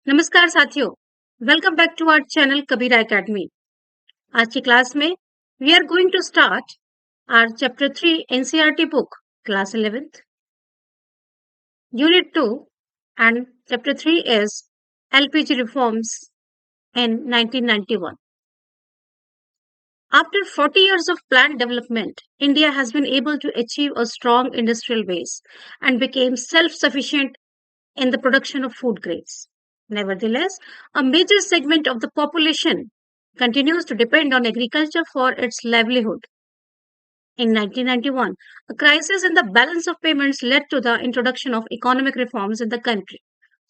नमस्कार साथियों, welcome back to our channel Kabira academy. आज की क्लास में we are going to start our chapter 3 NCERT book class 11th unit 2 and chapter 3 is LPG reforms in 1991. After 40 years of planned development, India has been able to achieve a strong industrial base and became self-sufficient in the production of food grains. Nevertheless, a major segment of the population continues to depend on agriculture for its livelihood. In 1991, a crisis in the balance of payments led to the introduction of economic reforms in the country.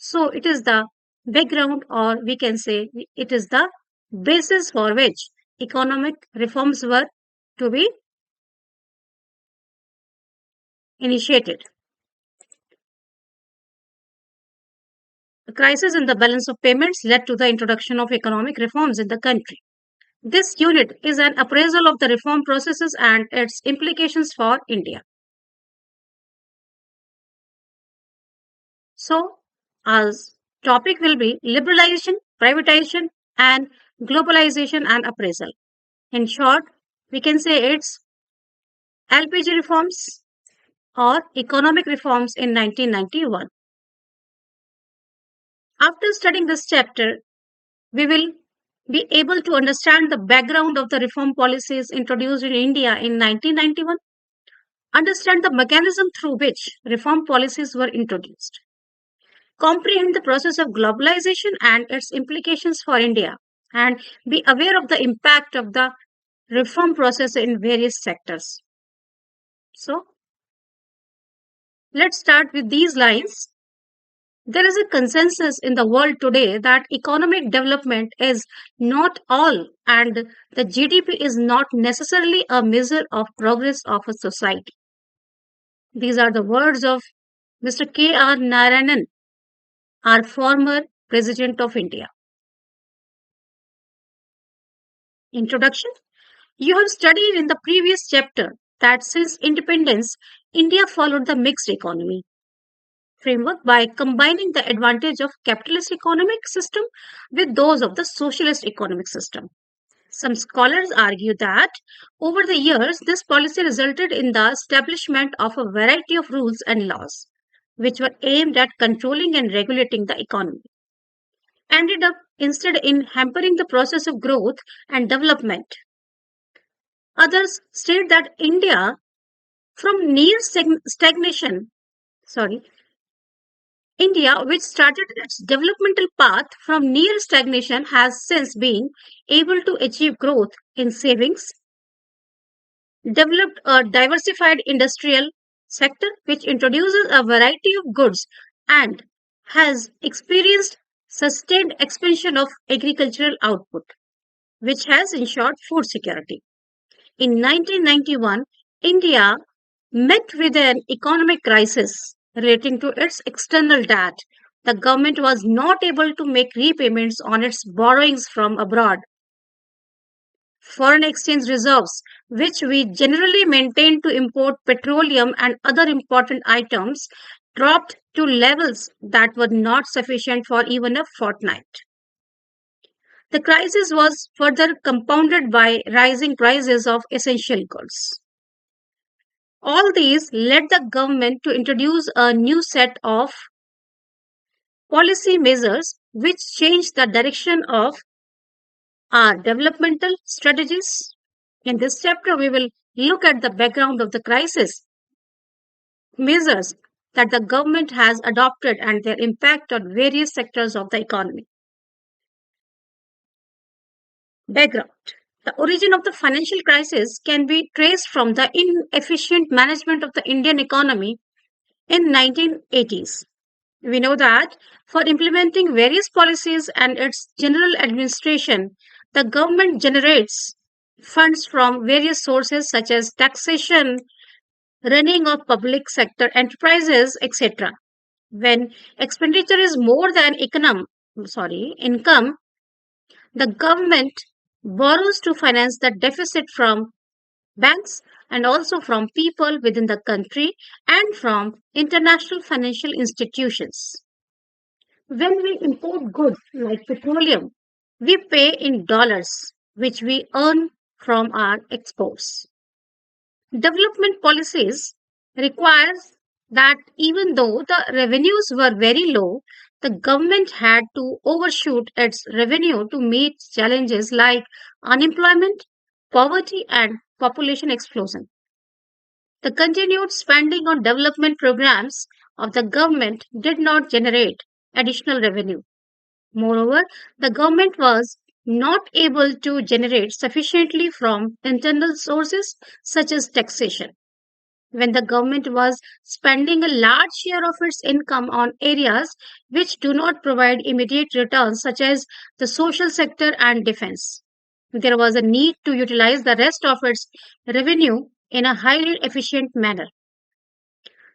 So, it is the background, or we can say it is the basis for which economic reforms were to be initiated. A crisis in the balance of payments led to the introduction of economic reforms in the country. This unit is an appraisal of the reform processes and its implications for India. So, our topic will be liberalization, privatization, and globalization and appraisal. In short, we can say it's LPG reforms or economic reforms in 1991. After studying this chapter, we will be able to understand the background of the reform policies introduced in India in 1991, understand the mechanism through which reform policies were introduced, comprehend the process of globalization and its implications for India, and be aware of the impact of the reform process in various sectors. So, let's start with these lines. There is a consensus in the world today that economic development is not all, and the GDP is not necessarily a measure of progress of a society. These are the words of Mr. K.R. Narayanan, our former President of India. Introduction. You have studied in the previous chapter that since independence, India followed the mixed economy framework by combining the advantage of capitalist economic system with those of the socialist economic system. Some scholars argue that over the years, this policy resulted in the establishment of a variety of rules and laws, which were aimed at controlling and regulating the economy, ended up instead in hampering the process of growth and development. Others state that India, from near stagnation, sorry, India, which started its developmental path from near stagnation, has since been able to achieve growth in savings, developed a diversified industrial sector which introduces a variety of goods, and has experienced sustained expansion of agricultural output, which has ensured food security. In 1991, India met with an economic crisis relating to its external debt. The government was not able to make repayments on its borrowings from abroad. Foreign exchange reserves, which we generally maintain to import petroleum and other important items, dropped to levels that were not sufficient for even a fortnight. The crisis was further compounded by rising prices of essential goods. All these led the government to introduce a new set of policy measures which changed the direction of our developmental strategies. In this chapter, we will look at the background of the crisis, measures that the government has adopted, and their impact on various sectors of the economy. Background. The origin of the financial crisis can be traced from the inefficient management of the Indian economy in 1980s. We know that for implementing various policies and its general administration, the government generates funds from various sources such as taxation, running of public sector enterprises, etc. When expenditure is more than income, the government borrows to finance the deficit from banks and also from people within the country and from international financial institutions. When we import goods like petroleum, we pay in dollars, which we earn from our exports. Development policies requires that even though the revenues were very low, the government had to overshoot its revenue to meet challenges like unemployment, poverty, and population explosion. The continued spending on development programs of the government did not generate additional revenue. Moreover, the government was not able to generate sufficiently from internal sources such as taxation. When the government was spending a large share of its income on areas which do not provide immediate returns, such as the social sector and defense, there was a need to utilize the rest of its revenue in a highly efficient manner.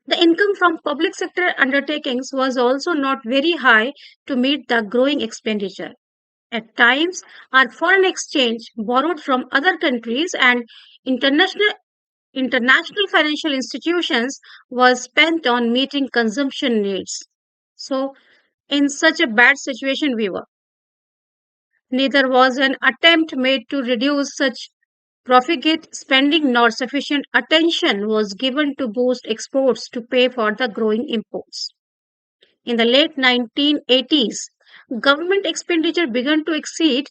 The income from public sector undertakings was also not very high to meet the growing expenditure. At times, our foreign exchange borrowed from other countries and international financial institutions was spent on meeting consumption needs. So, in such a bad situation, we were. Neither was an attempt made to reduce such profligate spending nor sufficient attention was given to boost exports to pay for the growing imports. In the late 1980s, government expenditure began to exceed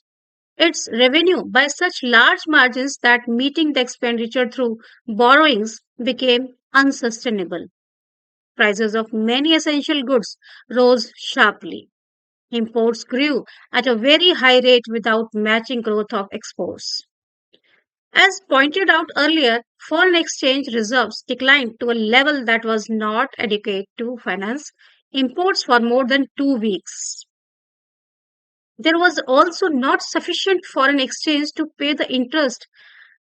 its revenue by such large margins that meeting the expenditure through borrowings became unsustainable. Prices of many essential goods rose sharply. Imports grew at a very high rate without matching growth of exports. As pointed out earlier, foreign exchange reserves declined to a level that was not adequate to finance imports for more than 2 weeks. There was also not sufficient foreign exchange to pay the interest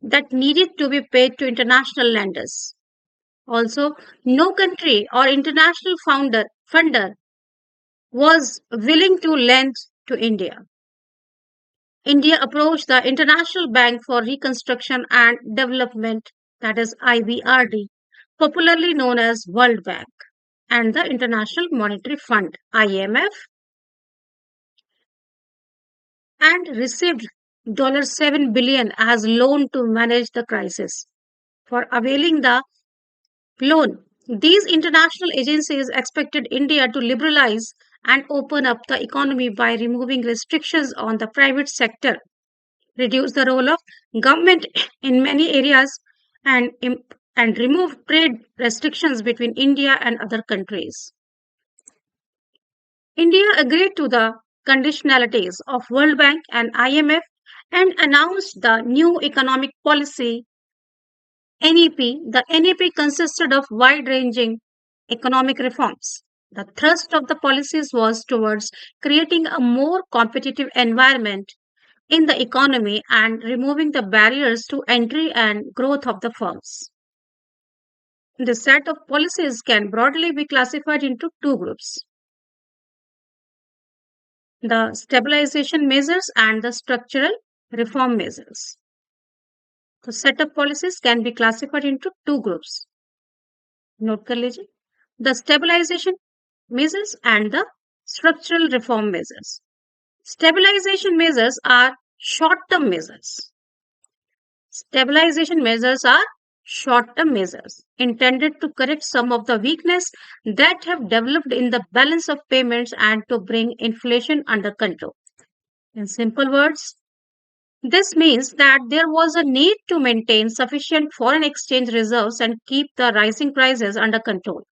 that needed to be paid to international lenders. Also, no country or international funder was willing to lend to India. India approached the International Bank for Reconstruction and Development, that is IBRD, popularly known as World Bank, and the International Monetary Fund, IMF, and received $7 billion as loan to manage the crisis. For availing the loan, these international agencies expected India to liberalize and open up the economy by removing restrictions on the private sector, reduce the role of government in many areas, and, and remove trade restrictions between India and other countries. India agreed to the conditionalities of World Bank and IMF and announced the new economic policy NEP. The NEP consisted of wide-ranging economic reforms. The thrust of the policies was towards creating a more competitive environment in the economy and removing the barriers to entry and growth of the firms. This set of policies can broadly be classified into two groups: the stabilization measures and the structural reform measures. The set of policies can be classified into two groups. Note कर लीजिए. The stabilization measures and the structural reform measures. Stabilization measures are short-term measures. Stabilization measures are short-term measures intended to correct some of the weakness that have developed in the balance of payments and to bring inflation under control. In simple words, this means that there was a need to maintain sufficient foreign exchange reserves and keep the rising prices under control.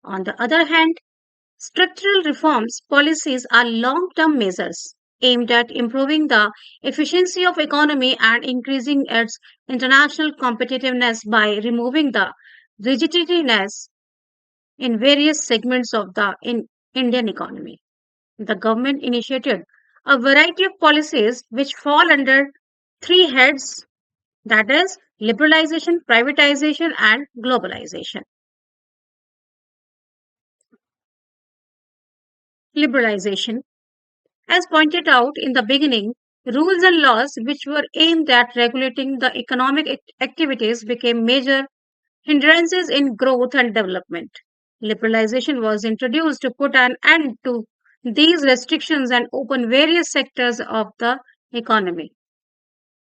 On the other hand, structural reforms policies are long-term measures aimed at improving the efficiency of economy and increasing its international competitiveness by removing the rigidityness in various segments of the Indian economy. The government initiated a variety of policies which fall under three heads, that is liberalization, privatization and globalization. Liberalization. As pointed out in the beginning, rules and laws which were aimed at regulating the economic activities became major hindrances in growth and development. Liberalization was introduced to put an end to these restrictions and open various sectors of the economy.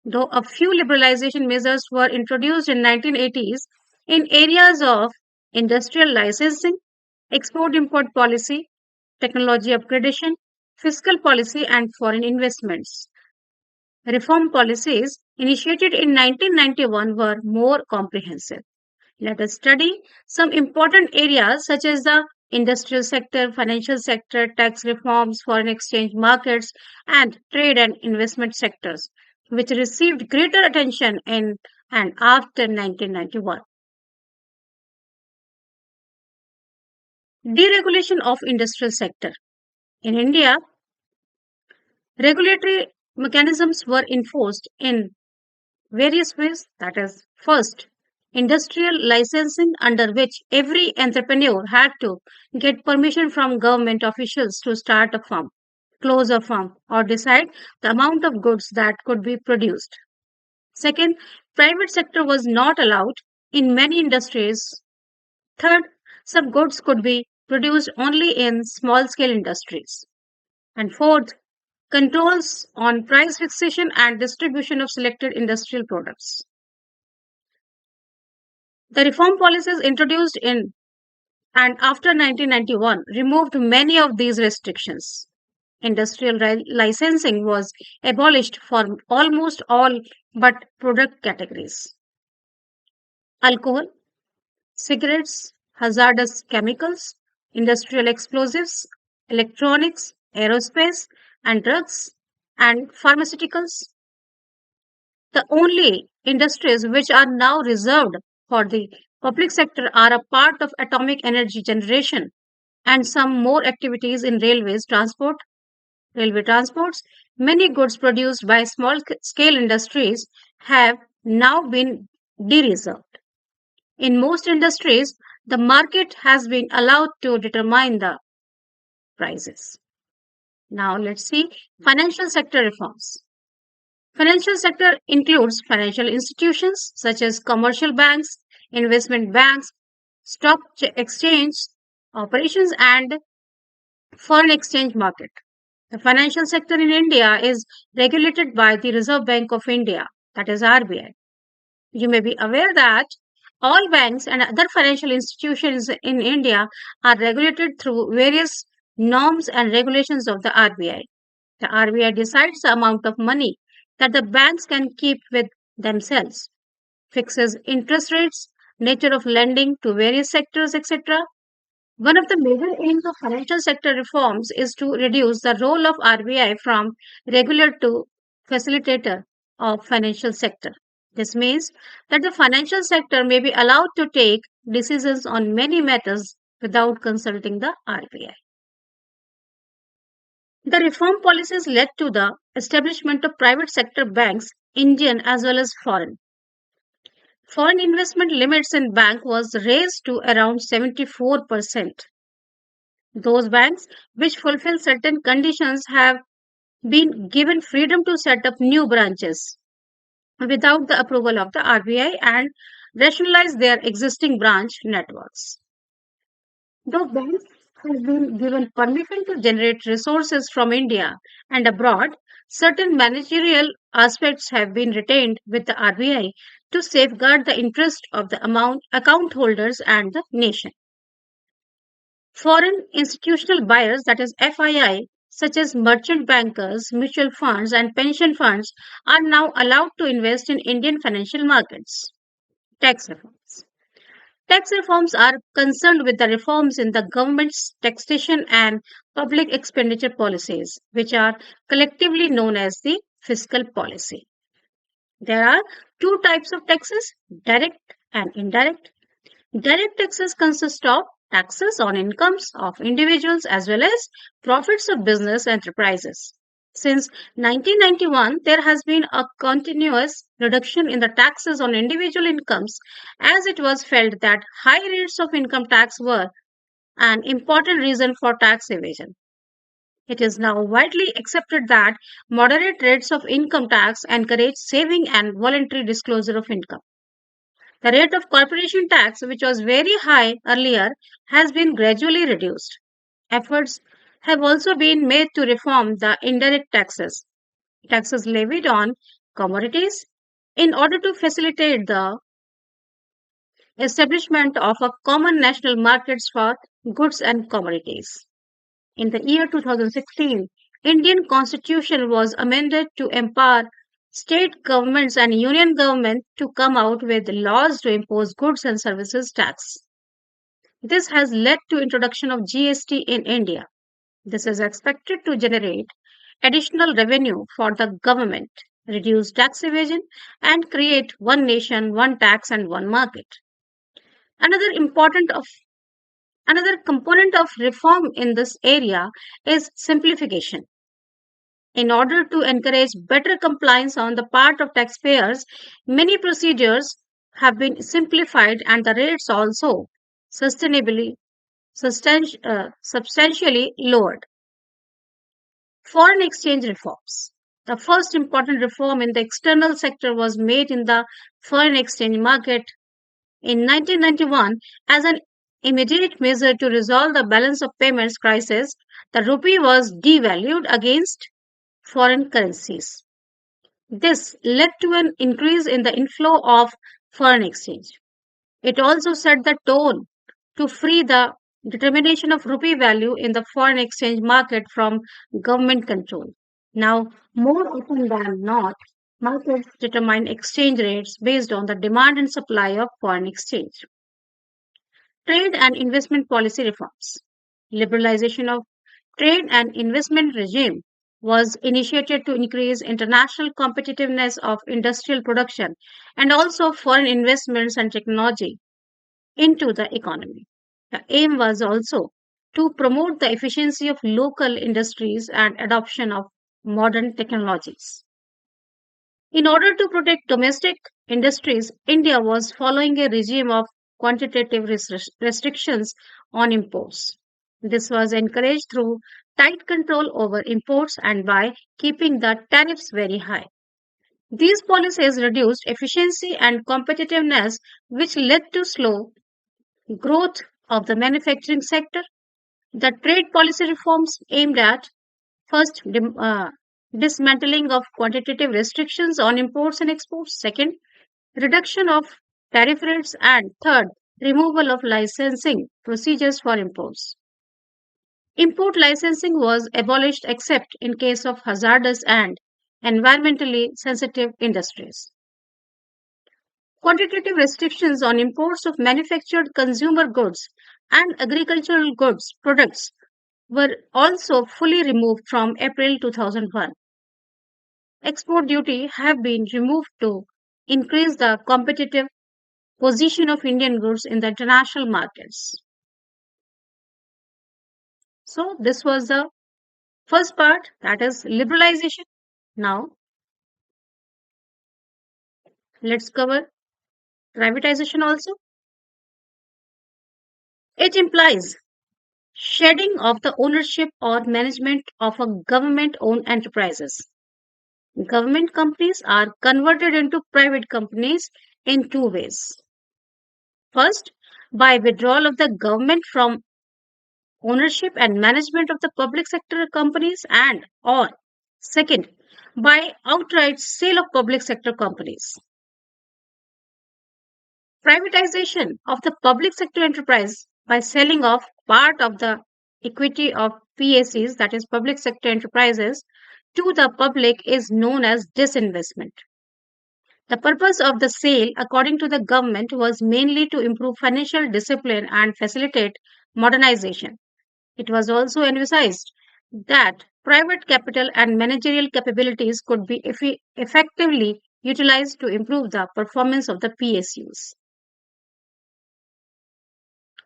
Though a few liberalization measures were introduced in 1980s in areas of industrial licensing, export-import policy, technology upgradation, fiscal policy, and foreign investments. Reform policies initiated in 1991 were more comprehensive. Let us study some important areas such as the industrial sector, financial sector, tax reforms, foreign exchange markets, and trade and investment sectors, which received greater attention in and after 1991. Deregulation of industrial sector. In India, regulatory mechanisms were enforced in various ways. That is, first, industrial licensing, under which every entrepreneur had to get permission from government officials to start a farm, close a farm, or decide the amount of goods that could be produced. Second, private sector was not allowed in many industries. Third, some goods could be produced only in small scale industries. And fourth, controls on price fixation and distribution of selected industrial products. The reform policies introduced in and after 1991 removed many of these restrictions. Industrial licensing was abolished for almost all but product categories: alcohol, cigarettes, hazardous chemicals, industrial explosives, electronics, aerospace, and drugs, and pharmaceuticals. The only industries which are now reserved for the public sector are a part of atomic energy generation and some more activities in railway transports. Many goods produced by small scale industries have now been de-reserved. In most industries, the market has been allowed to determine the prices. Now let's see financial sector reforms. Financial sector includes financial institutions such as commercial banks, investment banks, stock exchange operations, and foreign exchange market. The financial sector in India is regulated by the Reserve Bank of India, that is RBI. You may be aware that all banks and other financial institutions in India are regulated through various norms and regulations of the RBI. The RBI decides the amount of money that the banks can keep with themselves, fixes interest rates, nature of lending to various sectors, etc. One of the major aims of financial sector reforms is to reduce the role of RBI from regulator to facilitator of financial sector. This means that the financial sector may be allowed to take decisions on many matters without consulting the RBI. The reform policies led to the establishment of private sector banks, Indian as well as foreign. Foreign investment limits in bank was raised to around 74%. Those banks which fulfill certain conditions have been given freedom to set up new branches without the approval of the RBI and rationalize their existing branch networks. Though banks have been given permission to generate resources from India and abroad, certain managerial aspects have been retained with the RBI to safeguard the interest of the account holders and the nation. Foreign institutional buyers, that is FII, such as merchant bankers, mutual funds, and pension funds, are now allowed to invest in Indian financial markets. Tax reforms. Tax reforms are concerned with the reforms in the government's taxation and public expenditure policies, which are collectively known as the fiscal policy. There are two types of taxes: direct and indirect. Direct taxes consist of taxes on incomes of individuals as well as profits of business enterprises. Since 1991, there has been a continuous reduction in the taxes on individual incomes as it was felt that high rates of income tax were an important reason for tax evasion. It is now widely accepted that moderate rates of income tax encourage saving and voluntary disclosure of income. The rate of corporation tax, which was very high earlier, has been gradually reduced. Efforts have also been made to reform the indirect taxes levied on commodities in order to facilitate the establishment of a common national markets for goods and commodities. In the year 2016, Indian Constitution was amended to empower state governments and union government to come out with laws to impose goods and services tax. This has led to introduction of GST in India. This is expected to generate additional revenue for the government, reduce tax evasion, and create one nation, one tax, and one market. Another important of Another component of reform in this area is simplification. In order to encourage better compliance on the part of taxpayers, many procedures have been simplified and the rates also sustainably substantially lowered. Foreign exchange reforms. The first important reform in the external sector was made in the foreign exchange market in 1991 as an immediate measure to resolve the balance of payments crisis. The rupee was devalued against foreign currencies. This led to an increase in the inflow of foreign exchange. It also set the tone to free the determination of rupee value in the foreign exchange market from government control. Now, more often than not, markets determine exchange rates based on the demand and supply of foreign exchange. Trade and investment policy reforms. Liberalization of trade and investment regime was initiated to increase international competitiveness of industrial production and also foreign investments and technology into the economy. The aim was also to promote the efficiency of local industries and adoption of modern technologies. In order to protect domestic industries, India was following a regime of quantitative restrictions on imports. This was encouraged through tight control over imports and by keeping the tariffs very high. These policies reduced efficiency and competitiveness, which led to slow growth of the manufacturing sector. The trade policy reforms aimed at first dismantling of quantitative restrictions on imports and exports, second, reduction of tariff rates, and third, removal of licensing procedures for imports. Import licensing was abolished except in case of hazardous and environmentally sensitive industries. Quantitative restrictions on imports of manufactured consumer goods and agricultural goods products were also fully removed from April 2001. Export duty have been removed to increase the competitive position of Indian goods in the international markets. So this was the first part, that is liberalization. Now let's cover privatization also. It implies shedding of the ownership or management of a government owned enterprises. Government companies are converted into private companies in two ways. First, by withdrawal of the government from ownership and management of the public sector companies, and or second, by outright sale of public sector companies. Privatization of the public sector enterprise by selling off part of the equity of PSEs, that is public sector enterprises, to the public is known as disinvestment. The purpose of the sale, according to the government, was mainly to improve financial discipline and facilitate modernization. It was also emphasized that private capital and managerial capabilities could be effectively utilized to improve the performance of the PSUs.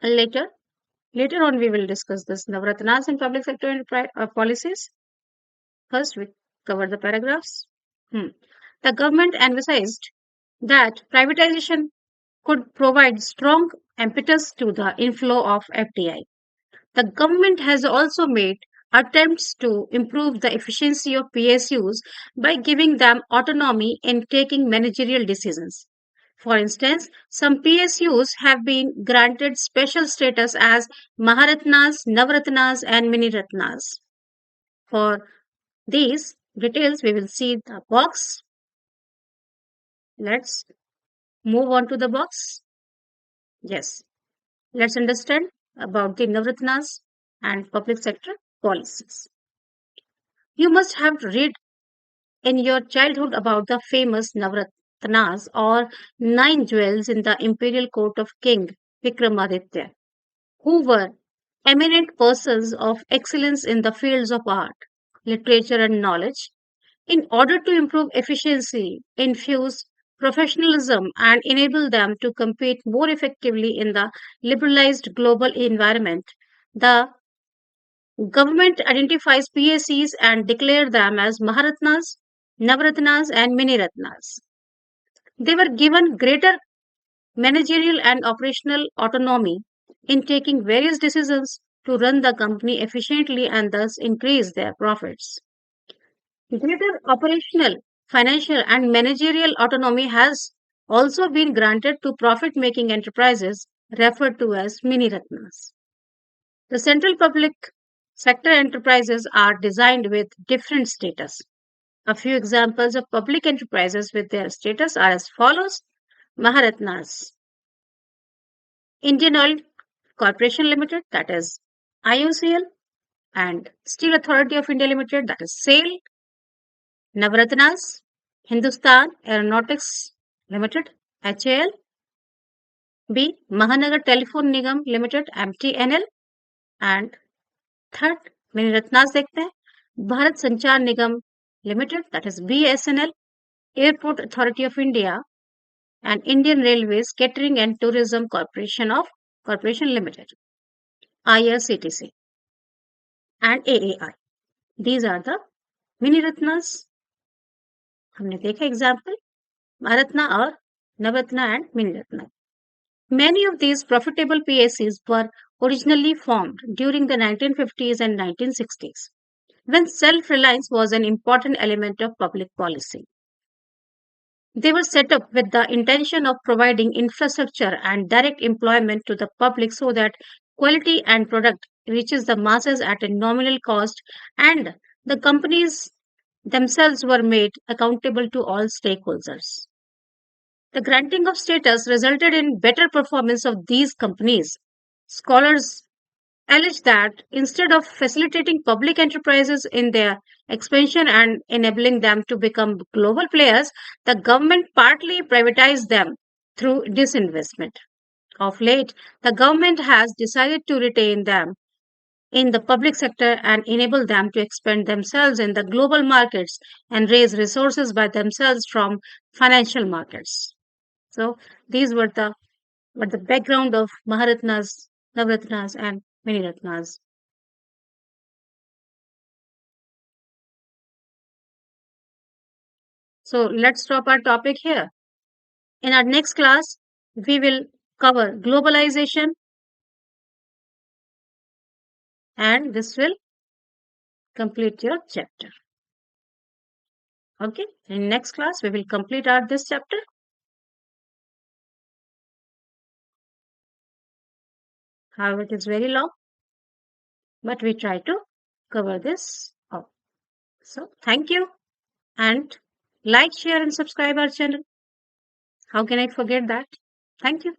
Later, Later on, we will discuss this Navratnas and public sector policies. First, we cover the paragraphs. The government emphasized that privatization could provide strong impetus to the inflow of FDI. The government has also made attempts to improve the efficiency of PSUs by giving them autonomy in taking managerial decisions. For instance, some PSUs have been granted special status as Maharatnas, Navratnas, and Miniratnas. For these details, we will see the box. Let's move on to the box. Yes, let's understand about the Navratnas and public sector policies. You must have read in your childhood about the famous Navratnas or nine jewels in the imperial court of King Vikramaditya, who were eminent persons of excellence in the fields of art, literature, and knowledge. In order to improve efficiency, infuse professionalism, and enable them to compete more effectively in the liberalized global environment, the government identifies PSCs and declare them as Maharatnas, Navratnas, and Miniratnas. They were given greater managerial and operational autonomy in taking various decisions to run the company efficiently and thus increase their profits. Greater operational, financial, and managerial autonomy has also been granted to profit making enterprises referred to as mini ratnas. The central public sector enterprises are designed with different status. A few examples of public enterprises with their status are as follows: Maharatnas, Indian Oil Corporation Limited, that is IOCL, and Steel Authority of India Limited, that is SAIL, Navratnas, Hindustan Aeronautics Limited, HAL, B. Mahanagar Telephone Nigam Limited, MTNL, and third, many Ratnas देखते हैं, Bharat Sanchar Nigam Limited, that is BSNL, Airport Authority of India, and Indian Railways Catering and Tourism Corporation Limited, IRCTC, and AAI. These are the mini Ratnas. हमने देखा example Maharatna और Navratna and Miniratna. Many of these profitable PSCs were originally formed during the 1950s and 1960s, when self-reliance was an important element of public policy. They were set up with the intention of providing infrastructure and direct employment to the public so that quality and product reaches the masses at a nominal cost, and the companies themselves were made accountable to all stakeholders. The granting of status resulted in better performance of these companies. Scholars allege that instead of facilitating public enterprises in their expansion and enabling them to become global players, the government partly privatized them through disinvestment. Of late, the government has decided to retain them in the public sector and enable them to expand themselves in the global markets and raise resources by themselves from financial markets. So these were the background of Maharatnas, Navratnas, and Miniratnas. So let's stop our topic here. In our next class, we will cover globalization, and this will complete your chapter. Okay, in next class, we will complete our this chapter. However, it is very long, but we try to cover this up. So thank you, and like, share, and subscribe our channel. How can I forget that? Thank you.